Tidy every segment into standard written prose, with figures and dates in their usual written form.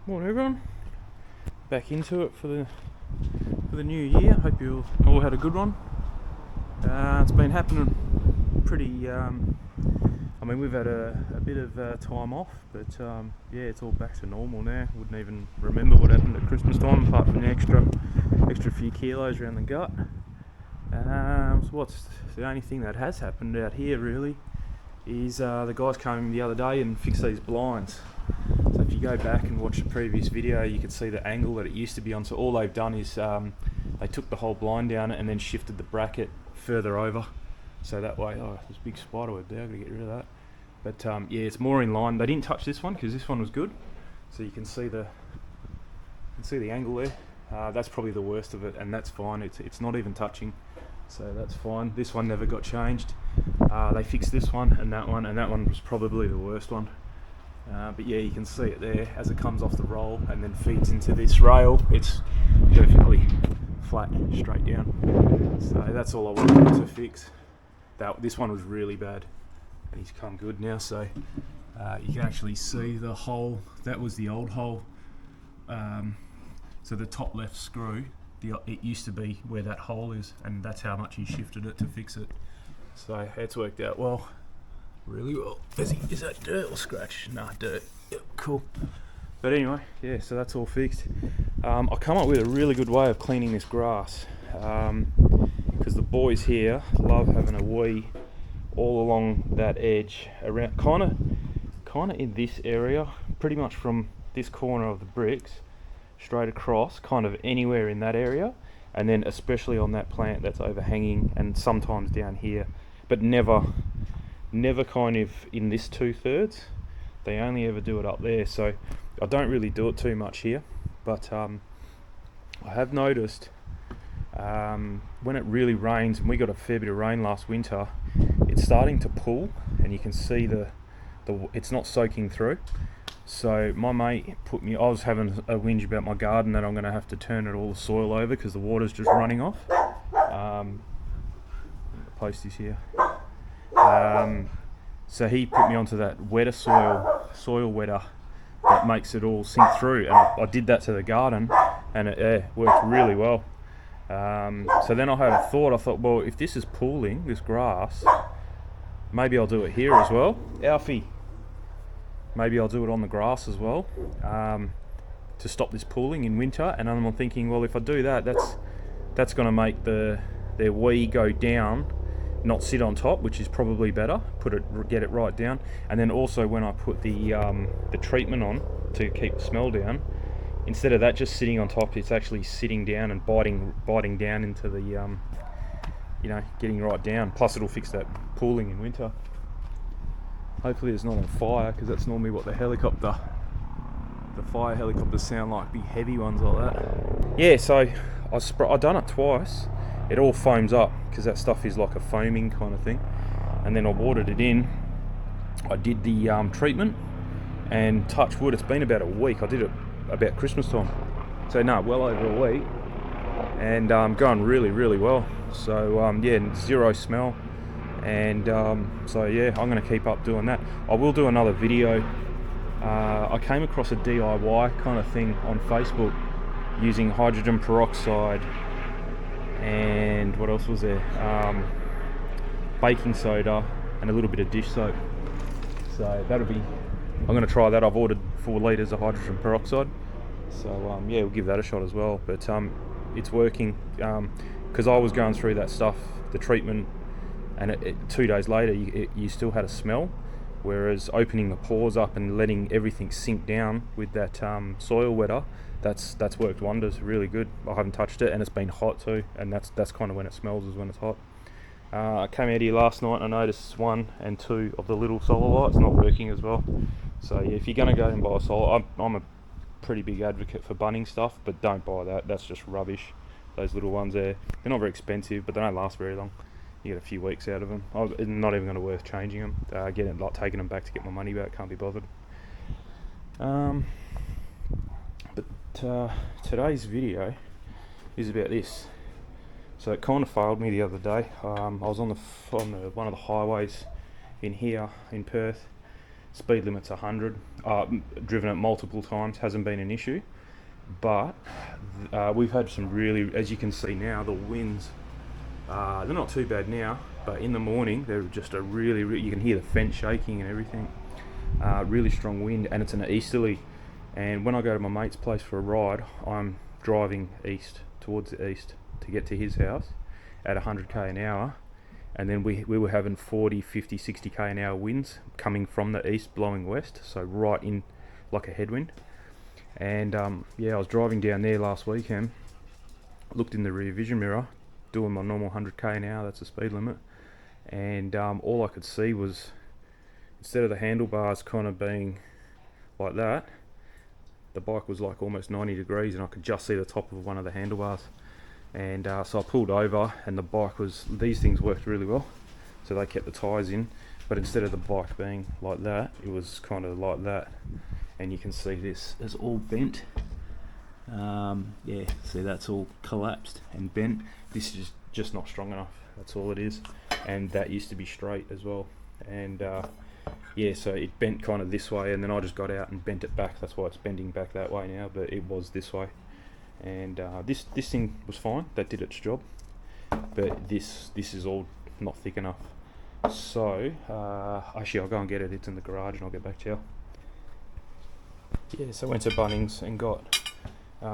Morning everyone, back into it for the new year. Hope you all had a good one. It's been happening pretty, we've had a bit of time off, but yeah, it's all back to normal now. Wouldn't even remember what happened at Christmas time apart from the extra few kilos around the gut. So what's the only thing that has happened out here really is the guys came the other day and fixed these blinds. So if you go back and watch the previous video, you can see the angle that it used to be on. So all they've done is they took the whole blind down and then shifted the bracket further over. So that way, oh, there's a big spider web there, I've got to get rid of that. But yeah, it's more in line. They didn't touch this one because this one was good. So you can see the angle there. That's probably the worst of it, and that's fine. It's not even touching, so that's fine. This one never got changed. They fixed this one, and that one was probably the worst one. But yeah, you can see it there as it comes off the roll and then feeds into this rail. It's perfectly flat, straight down. So that's all I wanted to fix. This one was really bad, and he's come good now. So you can actually see the hole. That was the old hole. So the top left screw, it used to be where that hole is, and that's how much he shifted it to fix it. So it's worked out well. Really well. Is that dirt or scratch? Nah, dirt. Yep, cool. But anyway, yeah, so that's all fixed. I come up with a really good way of cleaning this grass, because the boys here love having a wee all along that edge, around kind of in this area, pretty much from this corner of the bricks straight across, kind of anywhere in that area, and then especially on that plant that's overhanging, and sometimes down here, but never kind of in this 2/3. They only ever do it up there, so I don't really do it too much here. But I have noticed when it really rains, and we got a fair bit of rain last winter, it's starting to pull, and you can see it's not soaking through. So my mate I was having a whinge about my garden that I'm going to have to turn all the soil over because the water's just running off. Post this here. So he put me onto that wetter soil wetter that makes it all sink through, and I did that to the garden, and it worked really well. So then I had a thought. I thought, well, if this is pooling, this grass, maybe I'll do it here as well. Alfie, maybe I'll do it on the grass as well, to stop this pooling in winter. And I'm thinking, well, if I do that, that's going to make their wee go down, not sit on top, which is probably better. Get it right down. And then also when I put the treatment on to keep the smell down, instead of that just sitting on top, it's actually sitting down and biting down into the getting right down. Plus it'll fix that pooling in winter. Hopefully it's not on fire, because that's normally what the fire helicopters sound like, big heavy ones like that. Yeah, so I done it twice. It all foams up because that stuff is like a foaming kind of thing, and then I watered it in. I did the treatment, and touch wood, it's been about a week. I did it about Christmas time, so no, well over a week, and going really, really well. So yeah, zero smell, and so yeah, I'm going to keep up doing that. I will do another video. I came across a DIY kind of thing on Facebook using hydrogen peroxide, and what else was there? Baking soda and a little bit of dish soap. So I'm going to try that. I've ordered 4 litres of hydrogen peroxide. So yeah, we'll give that a shot as well. But it's working, because I was going through that stuff, the treatment, and 2 days later you still had a smell. Whereas opening the pores up and letting everything sink down with that soil wetter, that's worked wonders. Really good. I haven't touched it, and it's been hot too, and that's kind of when it smells, is when it's hot. I came out here last night and I noticed 1 and 2 of the little solar lights not working as well. So yeah, if you're going to go and buy a solar, I'm a pretty big advocate for Bunnings stuff, but don't buy that. That's just rubbish. Those little ones they're not very expensive, but they don't last very long. You get a few weeks out of them. It's not even going to be worth changing them. Taking them back to get my money back. Can't be bothered. But today's video is about this. So it kind of failed me the other day. I was on one of the highways in here in Perth, Speed limit's 100. Driven it multiple times, hasn't been an issue. But we've had some really, as you can see now, the winds, they're not too bad now, but in the morning they're just a really, you can hear the fence shaking and everything. Really strong wind, and it's an easterly. And when I go to my mate's place for a ride, I'm driving east, towards the east, to get to his house at 100k an hour. And then we were having 40, 50, 60k an hour winds coming from the east, blowing west, so right in like a headwind. And yeah, I was driving down there last weekend, looked in the rear vision mirror, doing my normal 100k an hour, that's the speed limit, and all I could see was, instead of the handlebars kind of being like that, the bike was like almost 90 degrees, and I could just see the top of one of the handlebars. And so I pulled over, and the bike was, these things worked really well, so they kept the tyres in, but instead of the bike being like that, it was kind of like that. And you can see this is all bent. Yeah, see, that's all collapsed and bent. This is just not strong enough, that's all it is. And that used to be straight as well. And yeah, so it bent kind of this way, and then I just got out and bent it back. That's why it's bending back that way now, but it was this way. And this thing was fine, that did its job, but this is all not thick enough. So actually I'll go and get it, it's in the garage, and I'll get back to you. Yeah, so I went to Bunnings and got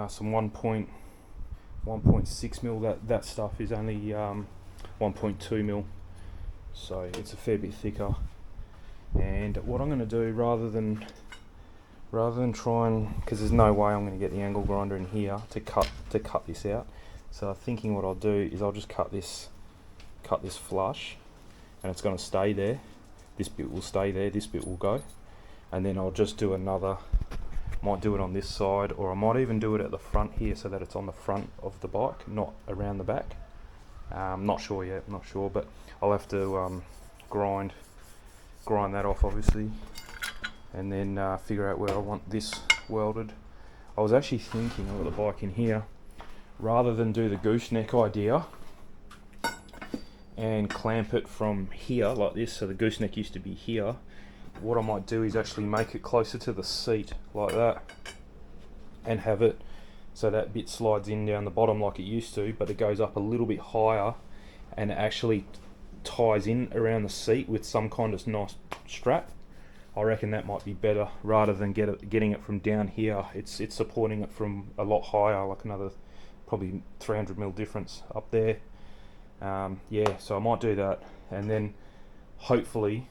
some 1.6 mil. That stuff is only 1.2 mil, so it's a fair bit thicker. And what I'm going to do, rather than try and, because there's no way I'm going to get the angle grinder in here to cut this out, so I'm thinking what I'll do is I'll just cut this flush, and it's going to stay there. This bit will stay there, this bit will go, and then I'll just do another. Might do it on this side, or I might even do it at the front here so that it's on the front of the bike, not around the back. Not sure yet, not sure, but I'll have to grind that off obviously, and then figure out where I want this welded. I was actually thinking, I've got the bike in here, rather than do the gooseneck idea and clamp it from here like this, so the gooseneck used to be here, what I might do is actually make it closer to the seat like that, and have it so that bit slides in down the bottom like it used to, but it goes up a little bit higher and it actually ties in around the seat with some kind of nice strap. I reckon that might be better, rather than getting it from down here. It's supporting it from a lot higher, like another probably 300mm difference up there. Yeah, so I might do that, and then hopefully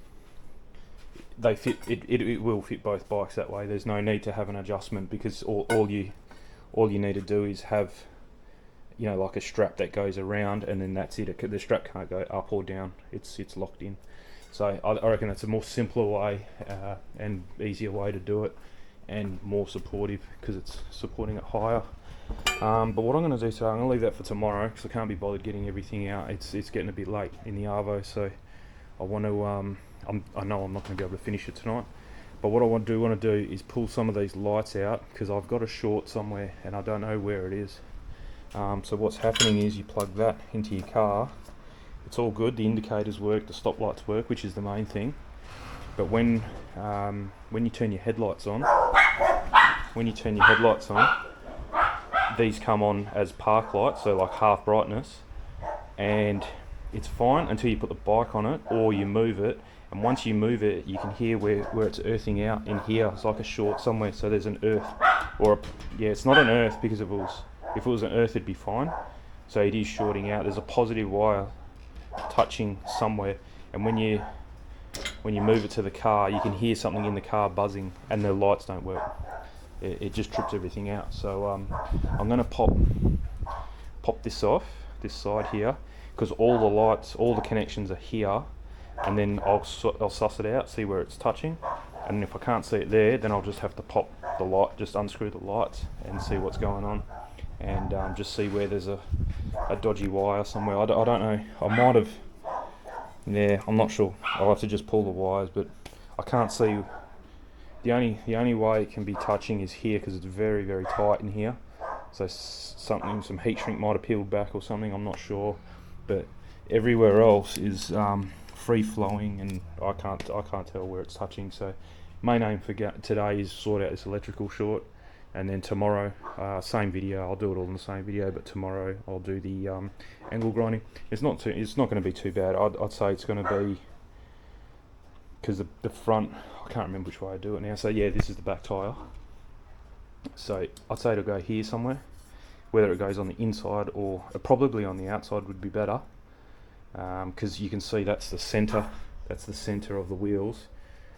they fit. It will fit both bikes that way. There's no need to have an adjustment, because all you need to do is have, you know, like a strap that goes around, and then that's it. The strap can't go up or down. It's locked in. So I reckon that's a more simpler way and easier way to do it, and more supportive, because it's supporting it higher. But what I'm going to do today, I'm going to leave that for tomorrow, because I can't be bothered getting everything out. It's getting a bit late in the Arvo, so I want to. I know I'm not going to be able to finish it tonight, but what I want to do is pull some of these lights out, because I've got a short somewhere and I don't know where it is. So what's happening is you plug that into your car. It's all good, the indicators work, the stop lights work, which is the main thing. But when you turn your headlights on, these come on as park lights, so like half brightness, and it's fine until you put the bike on it or you move it. And once you move it, you can hear where it's earthing out in here. It's like a short somewhere, so there's an earth, it's not an earth, because if it was an earth it'd be fine. So it is shorting out. There's a positive wire touching somewhere, and when you move it to the car, you can hear something in the car buzzing, and the lights don't work. It just trips everything out. So I'm going to pop this off, this side here, because all the lights, all the connections are here, and then I'll suss it out, see where it's touching, and if I can't see it there, then I'll just have to pop the light, just unscrew the lights and see what's going on, and just see where there's a dodgy wire somewhere. I don't know, I might have, yeah, I'm not sure. I'll have to just pull the wires, but I can't see. The only way it can be touching is here, because it's very, very tight in here. So some heat shrink might have peeled back or something, I'm not sure. But everywhere else is free flowing, and I can't tell where it's touching. So main aim for today is sort out this electrical short, and then tomorrow, same video. I'll do it all in the same video, but tomorrow I'll do the angle grinding. It's not going to be too bad. I'd say it's going to be, because the front, I can't remember which way I do it now. So yeah, this is the back tyre. So I'd say it'll go here somewhere. Whether it goes on the inside or probably on the outside would be better, because you can see that's the center of the wheels.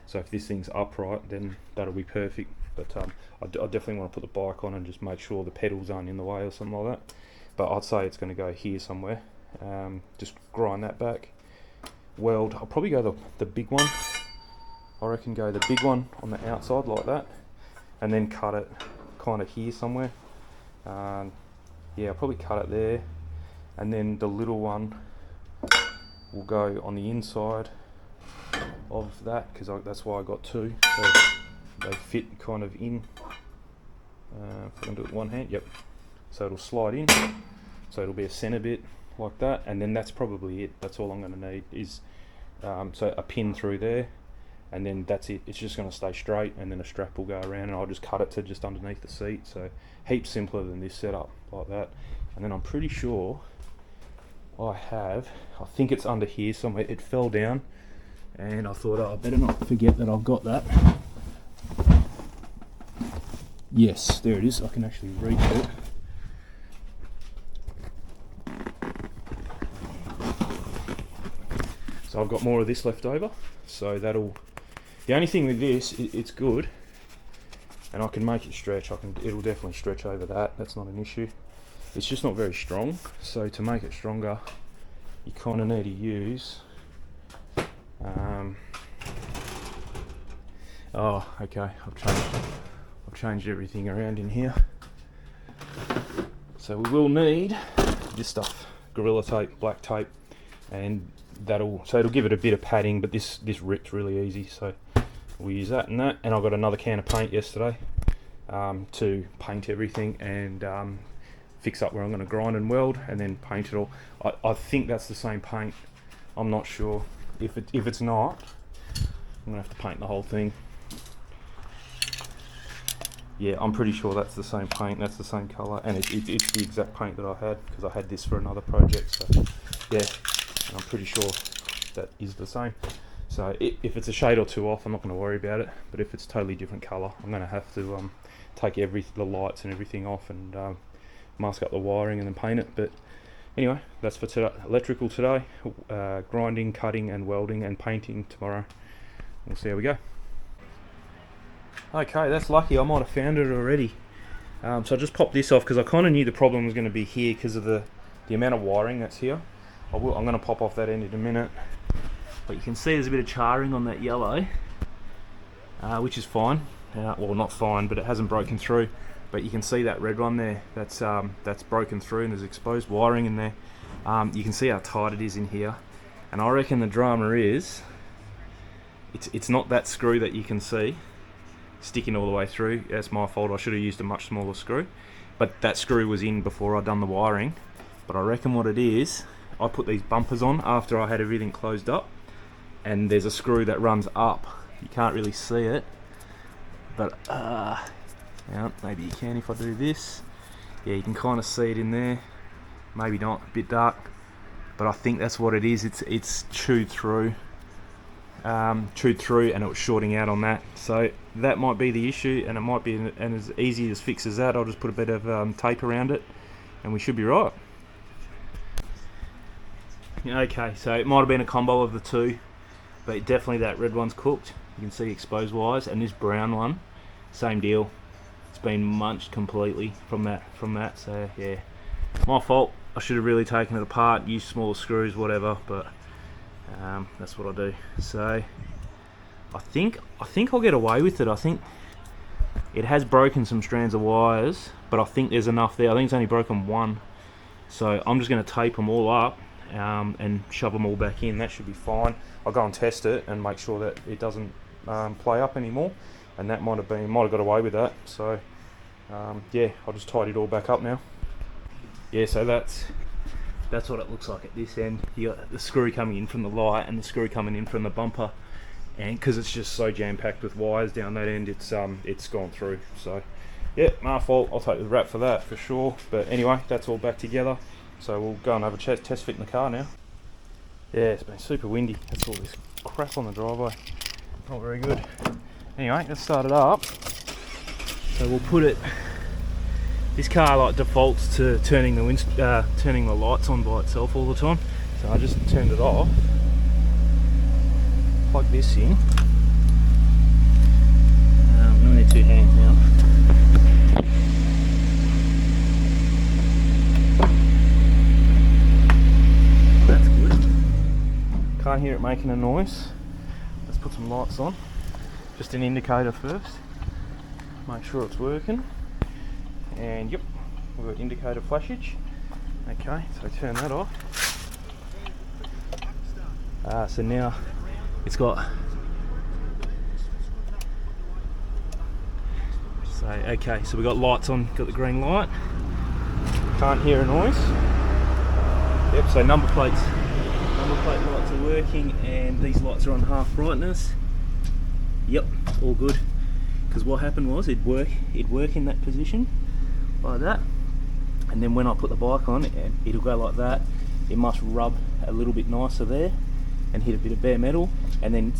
So if this thing's upright, then that'll be perfect. But I definitely want to put the bike on and just make sure the pedals aren't in the way or something like that. But I'd say it's going to go here somewhere. Just grind that back, weld. I'll probably go the big one. I reckon go the big one on the outside like that, and then cut it kind of here somewhere. Yeah, I'll probably cut it there, and then the little one will go on the inside of that, because that's why I got two, so they fit kind of in. If I can do it with one hand, yep. So it'll slide in, so it'll be a centre bit like that, and then that's probably it. That's all I'm going to need is so a pin through there, and then that's it. It's just going to stay straight, and then a strap will go around, and I'll just cut it to just underneath the seat. So heaps simpler than this setup like that. And then I'm pretty sure I think it's under here somewhere. It fell down, and I thought, oh, I better not forget that I've got that. Yes, there it is. I can actually reach it. So I've got more of this left over, so that'll, the only thing with this, it's good, and I can make it stretch. It'll definitely stretch over that. That's not an issue. It's just not very strong. So to make it stronger, you kind of need to use. Oh, okay. I've changed everything around in here. So we will need this stuff: Gorilla Tape, black tape, and it'll give it a bit of padding. But this rips really easy, so we'll use that and that. And I got another can of paint yesterday to paint everything and fix up where I'm going to grind and weld, and then paint it all. I think that's the same paint. I'm not sure. If it's not, I'm going to have to paint the whole thing. Yeah, I'm pretty sure that's the same paint. That's the same colour, and it's the exact paint that I had, because I had this for another project. So yeah, and I'm pretty sure that is the same. So if it's a shade or two off, I'm not going to worry about it. But if it's totally different colour, I'm going to have to take the lights and everything off and mask up the wiring and then paint it. But anyway, that's for today. Electrical today, grinding, cutting and welding and painting tomorrow. We'll see how we go. Okay, that's lucky. I might have found it already. So I just popped this off because I kind of knew the problem was going to be here because of the amount of wiring that's here. I'm going to pop off that end in a minute. But you can see there's a bit of charring on that yellow, which is fine. Well, not fine, but it hasn't broken through. But you can see that red one there. That's broken through, and there's exposed wiring in there. You can see how tight it is in here, and I reckon the drama is it's not that screw that you can see sticking all the way through. That's my fault. I should have used a much smaller screw, but that screw was in before I'd done the wiring. But I reckon what it is, I put these bumpers on after I had everything closed up, and there's a screw that runs up. You can't really see it, but yeah, maybe you can if I do this. Yeah, you can kind of see it in there. Maybe not, a bit dark, but I think that's what it is. It's chewed through, and it was shorting out on that. So that might be the issue, and it might be and as easy as fix as that. I'll just put a bit of tape around it, and we should be right. Okay, so it might have been a combo of the two, but definitely that red one's cooked. You can see exposed wires, and this brown one, same deal. It's been munched completely from that. So yeah, my fault. I should have really taken it apart, used smaller screws, whatever. But that's what I do. So I think I'll get away with it. I think it has broken some strands of wires, but I think there's enough there. I think it's only broken one. So I'm just going to tape them all up and shove them all back in. That should be fine. I'll go and test it and make sure that it doesn't play up anymore. And that might have got away with that. So yeah, I'll just tidy it all back up now. Yeah, so that's that's what it looks like at this end. You got the screw coming in from the light and the screw coming in from the bumper, and because it's just so jam-packed with wires down that end, it's gone through. So yeah, my fault. I'll take the rap for that for sure. But anyway, that's all back together, so we'll go and have a test fit in the car now. Yeah, it's been super windy. That's all this crap on the driveway. Not very good. Anyway, let's start it up. So we'll put it. This car like defaults to turning the lights on by itself all the time. So I just turned it off. Plug this in. I'm only 2 hands now. That's good. Can't hear it making a noise. Let's put some lights on. Just an indicator first. Make sure it's working. And yep, we've got indicator flashage. Okay, so turn that off. So now it's got. So okay, so we got lights on. Got the green light. Can't hear a noise. Yep. So number plate lights are working, and these lights are on half brightness. Yep, all good. Because what happened was it'd work in that position. Like that, and then when I put the bike on, it'll go like that. It must rub a little bit nicer there and hit a bit of bare metal, and then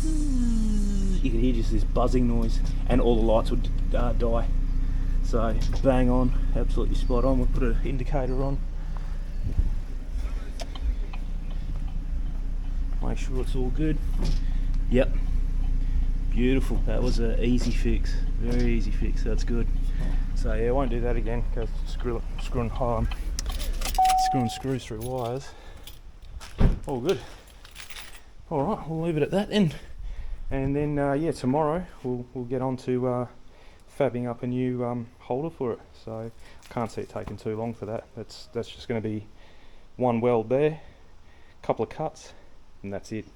you could hear just this buzzing noise, and all the lights would die. So bang on, absolutely spot on. We'll put an indicator on, make sure it's all good. Yep, beautiful. That was an easy fix, very easy fix. That's good. So yeah, I won't do that again. Go screwing screws through wires. All good. All right, we'll leave it at that then. And then yeah, tomorrow we'll get on to fabbing up a new holder for it. So I can't see it taking too long for that. That's just going to be one weld there, a couple of cuts, and that's it.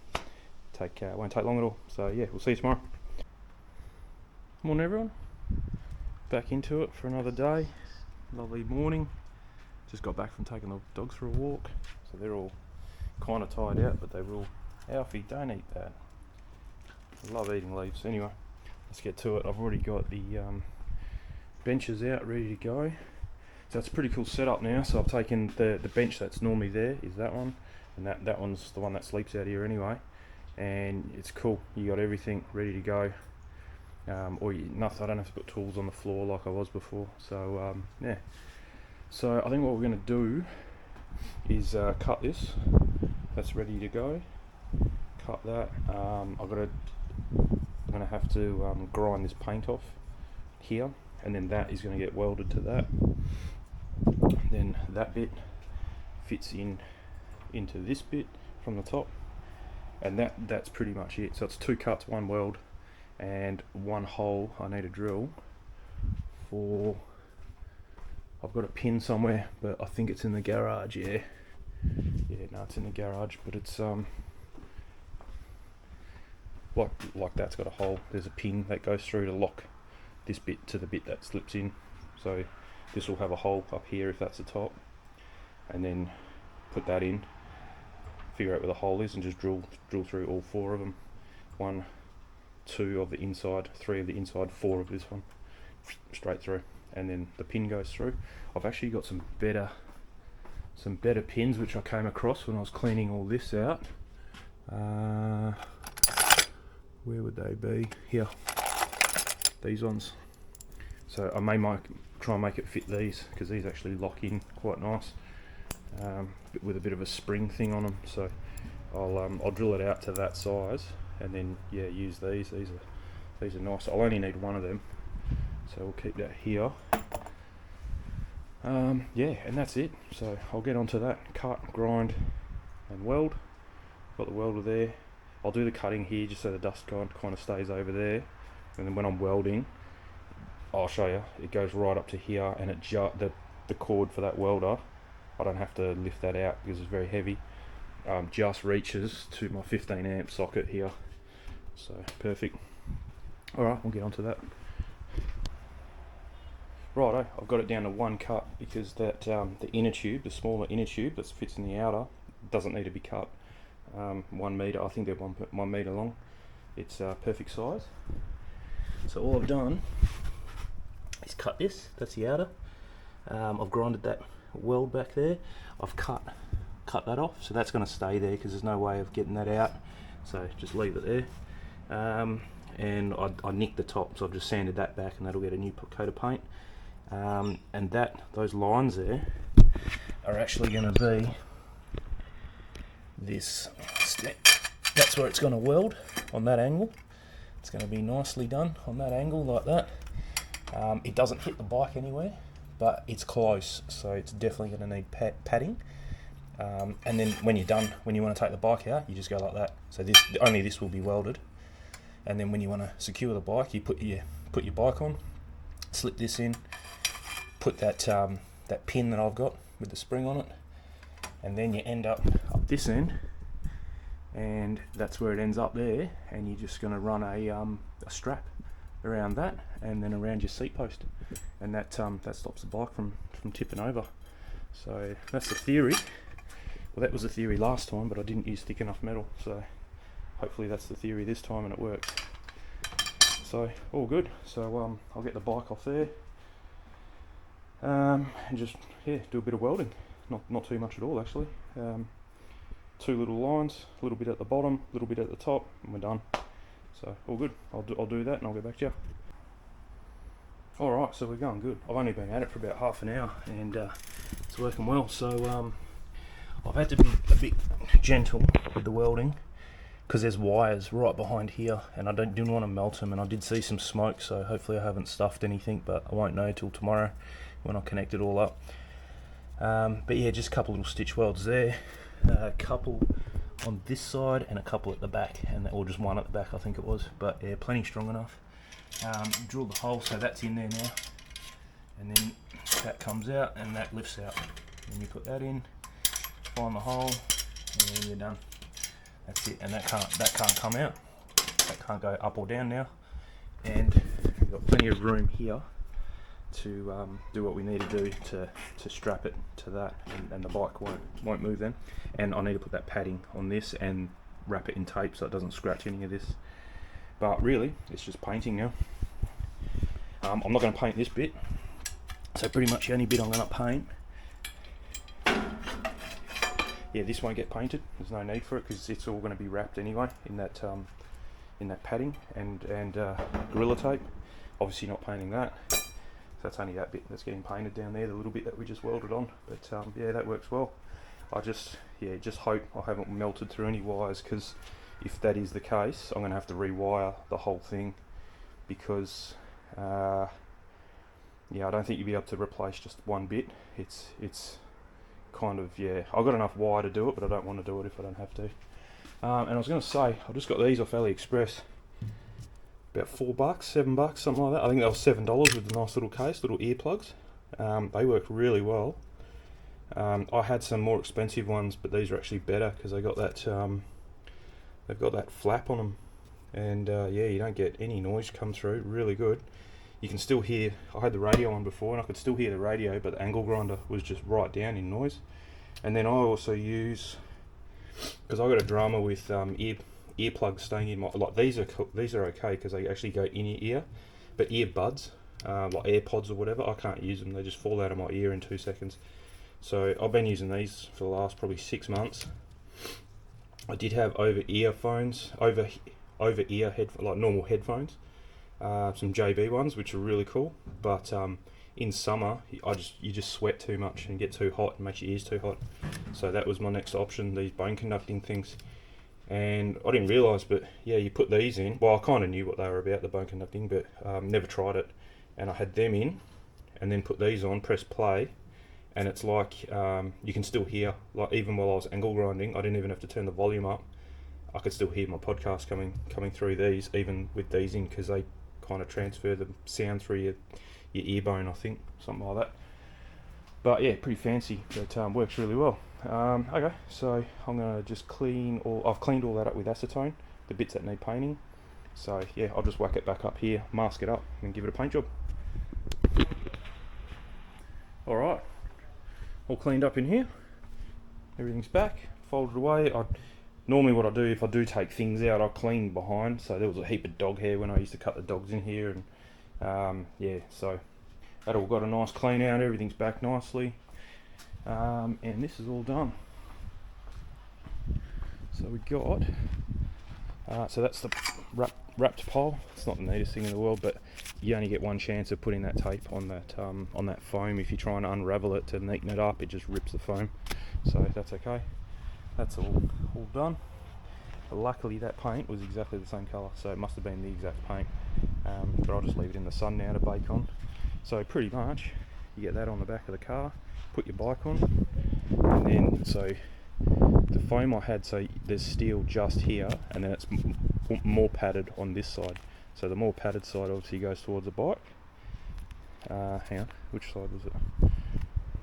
Won't take long at all. So yeah, we'll see you tomorrow. Morning everyone. Back into it for another day. Lovely morning. Just got back from taking the dogs for a walk, so they're all kind of tired out, but they will. Alfie, don't eat that. I love eating leaves. Anyway, let's get to it. I've already got the benches out ready to go, so it's a pretty cool setup now. So I've taken the bench that's normally there is that one, and that one's the one that sleeps out here anyway, and it's cool. You got everything ready to go. Nothing. I don't have to put tools on the floor like I was before. So yeah. So I think what we're going to do is cut this. That's ready to go. Cut that. I'm going to have to grind this paint off here, and then that is going to get welded to that. Then that bit fits into this bit from the top, and that's pretty much it. So it's 2 cuts, 1 weld, and 1 hole I need to drill for. I've got a pin somewhere, but I think it's in the garage. Yeah, no, it's in the garage, but it's like that's got a hole. There's a pin that goes through to lock this bit to the bit that slips in. So this will have a hole up here if that's the top, and then put that in, figure out where the hole is, and just drill through all 4 of them. 1, 2 of the inside, 3 of the inside, 4 of this one, straight through, and then the pin goes through. I've actually got some better pins which I came across when I was cleaning all this out. Where would they be? Here, these ones. So I may try and make it fit these, because these actually lock in quite nice, with a bit of a spring thing on them. So I'll drill it out to that size, and then yeah, use these. These are nice. I'll only need 1 of them, so we'll keep that here. Yeah, and that's it. So I'll get onto that, cut, grind, and weld. Got the welder there. I'll do the cutting here just so the dust kind of stays over there, and then when I'm welding, I'll show you. It goes right up to here, and the cord for that welder, I don't have to lift that out because it's very heavy. Just reaches to my 15 amp socket here. So perfect. Alright, we'll get onto that. Righto, I've got it down to 1 cut because that the inner tube, the smaller inner tube that fits in the outer, doesn't need to be cut. 1 metre, I think they're 1 metre long. It's perfect size. So all I've done is cut this. That's the outer. I've grinded that weld back there. I've cut that off, so that's going to stay there because there's no way of getting that out. So just leave it there. And I nicked the top, so I've just sanded that back, and that'll get a new coat of paint. And those lines there are actually going to be this step. That's where it's going to weld on that angle. It's going to be nicely done on that angle like that. It doesn't hit the bike anywhere, but it's close, so it's definitely going to need padding. And then when you're done, when you want to take the bike out, you just go like that. So only this will be welded. And then when you want to secure the bike, you put your bike on, slip this in, put that pin that I've got with the spring on it, and then you end up this end, and that's where it ends up there. And you're just going to run a strap around that, and then around your seat post, and that stops the bike from tipping over. So that's the theory. Well, that was the theory last time, but I didn't use thick enough metal, so hopefully that's the theory this time and it works. So all good. So I'll get the bike off there, and just do a bit of welding. Not too much at all actually. 2 little lines, a little bit at the bottom, a little bit at the top, and we're done. So all good. I'll do that and I'll get back to you. Alright, so we're going good. I've only been at it for about half an hour, and it's working well. So I've had to be a bit gentle with the welding because there's wires right behind here, and I didn't want to melt them, and I did see some smoke, so hopefully I haven't stuffed anything, but I won't know till tomorrow when I connect it all up. But yeah, just a couple little stitch welds there, a couple on this side and a couple at the back, or just 1 at the back I think it was, but yeah, plenty strong enough. Drill the hole, so that's in there now, and then that comes out and that lifts out, and you put that in, find the hole, and then you're done. That's it, and that can't come out. That can't go up or down now, and we've got plenty of room here to do what we need to do to strap it to that, and the bike won't move then. And I need to put that padding on this and wrap it in tape so it doesn't scratch any of this. But really, it's just painting now. I'm not going to paint this bit, so pretty much the only bit I'm going to paint. Yeah, this won't get painted. There's no need for it because it's all going to be wrapped anyway in that padding and Gorilla Tape. Obviously not painting that. So that's only that bit that's getting painted down there, the little bit that we just welded on. But yeah, that works well. I just hope I haven't melted through any wires, because if that is the case, I'm going to have to rewire the whole thing, because yeah, I don't think you'll be able to replace just 1 bit. It's kind of, yeah, I've got enough wire to do it, but I don't want to do it if I don't have to. And I was going to say, I just got these off AliExpress, about $4, $7, something like that. I think they were $7 with a nice little case, little earplugs. They work really well. I had some more expensive ones, but these are actually better because they got that they've got that flap on them, and yeah, you don't get any noise come through. Really good. You can still hear, I had the radio on before and I could still hear the radio, but the angle grinder was just right down in noise. And then I also use, because I got a drama with earplugs staying in my, like these are okay because they actually go in your ear, but earbuds, like AirPods or whatever, I can't use them. They just fall out of my ear in 2 seconds. So I've been using these for the last probably 6 months. I did have over-ear like normal headphones, some JB ones, which are really cool, but in summer you just sweat too much and get too hot and makes your ears too hot. So that was my next option, these bone conducting things. And I didn't realise, but yeah, you put these in. Well, I kind of knew what they were about, the bone conducting, but never tried it. And I had them in, and then put these on, press play, and it's like you can still hear, like even while I was angle grinding, I didn't even have to turn the volume up. I could still hear my podcast coming through these, even with these in, because they kind of transfer the sound through your ear bone, I think, something like that. But yeah, pretty fancy, but works really well. Okay, so I'm gonna just I've cleaned all that up with acetone, the bits that need painting. So yeah, I'll just whack it back up here, mask it up, and give it a paint job. Alright, all cleaned up in here. Everything's back, folded away. Normally what I do, if I do take things out, I clean behind. So there was a heap of dog hair when I used to cut the dogs in here, and yeah, so that all got a nice clean out. Everything's back nicely, and this is all done. So we got, so that's the wrapped pole. It's not the neatest thing in the world, but you only get one chance of putting that tape on that foam. If you try and unravel it to neaten it up, it just rips the foam. So that's okay. That's all done. But luckily that paint was exactly the same colour, so it must have been the exact paint. But I'll just leave it in the sun now to bake on. So pretty much you get that on the back of the car, put your bike on, and then so the foam I had, so there's steel just here, and then it's more padded on this side. So the more padded side obviously goes towards the bike. Hang on, which side was it?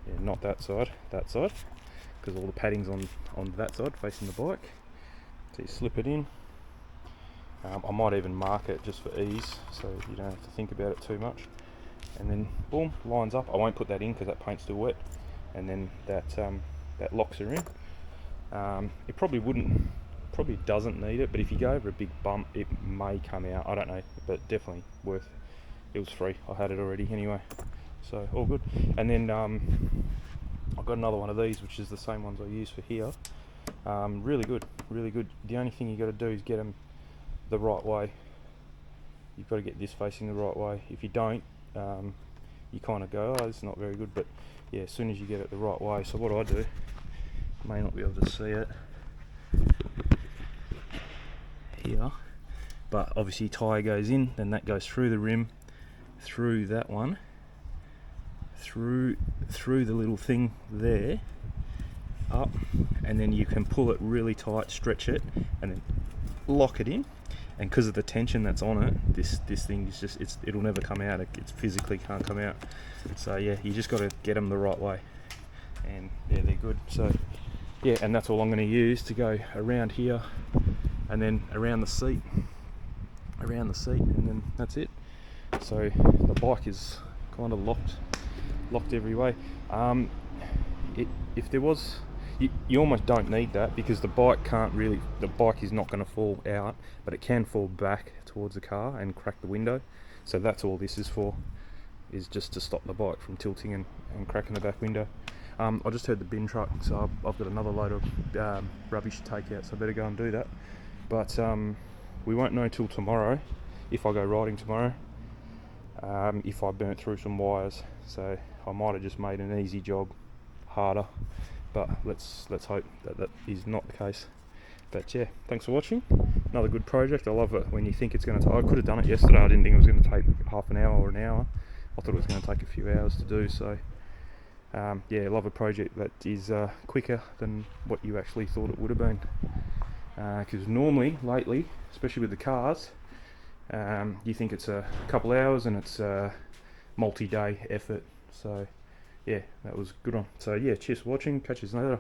Yeah, not that side, because all the padding's on that side facing the bike. So you slip it in. I might even mark it just for ease, so you don't have to think about it too much. And then boom, lines up. I won't put that in because that paint's still wet, and then that locks her in. It probably doesn't need it, but if you go over a big bump, it may come out. I don't know, but definitely worth. It was free. I had it already anyway, so all good. And then I've got another one of these, which is the same ones I use for here. Really good, really good. The only thing you got to do is get them the right way. You've got to get this facing the right way. If you don't, you kind of go, oh, this is not very good. But yeah, as soon as you get it the right way. So what I do, you may not be able to see it here, but obviously tyre goes in, then that goes through the rim, through that one, through the little thing there, up, and then you can pull it really tight, stretch it, and then lock it in. And because of the tension that's on it, this thing is just, it'll never come out. It physically can't come out. So yeah, you just got to get them the right way, and yeah, they're good. So yeah, and that's all I'm going to use to go around here, and then around the seat, and then that's it. So the bike is kind of locked every way. If there was, you almost don't need that, because the bike is not going to fall out, but it can fall back towards the car and crack the window. So that's all this is for, is just to stop the bike from tilting and cracking the back window. I just heard the bin truck, so I've got another load of rubbish to take out, so I better go and do that. But we won't know till tomorrow, if I go riding tomorrow, if I burnt through some wires. So I might have just made an easy job harder, but let's hope that is not the case. But yeah, thanks for watching. Another good project. I love it when you think it's going to take. I could have done it yesterday. I didn't think it was going to take half an hour or an hour. I thought it was going to take a few hours to do. So yeah, I love a project that is quicker than what you actually thought it would have been. Because normally, lately, especially with the cars, you think it's a couple hours and it's a multi-day effort. So yeah, that was a good one. So yeah, cheers for watching. Catch you later.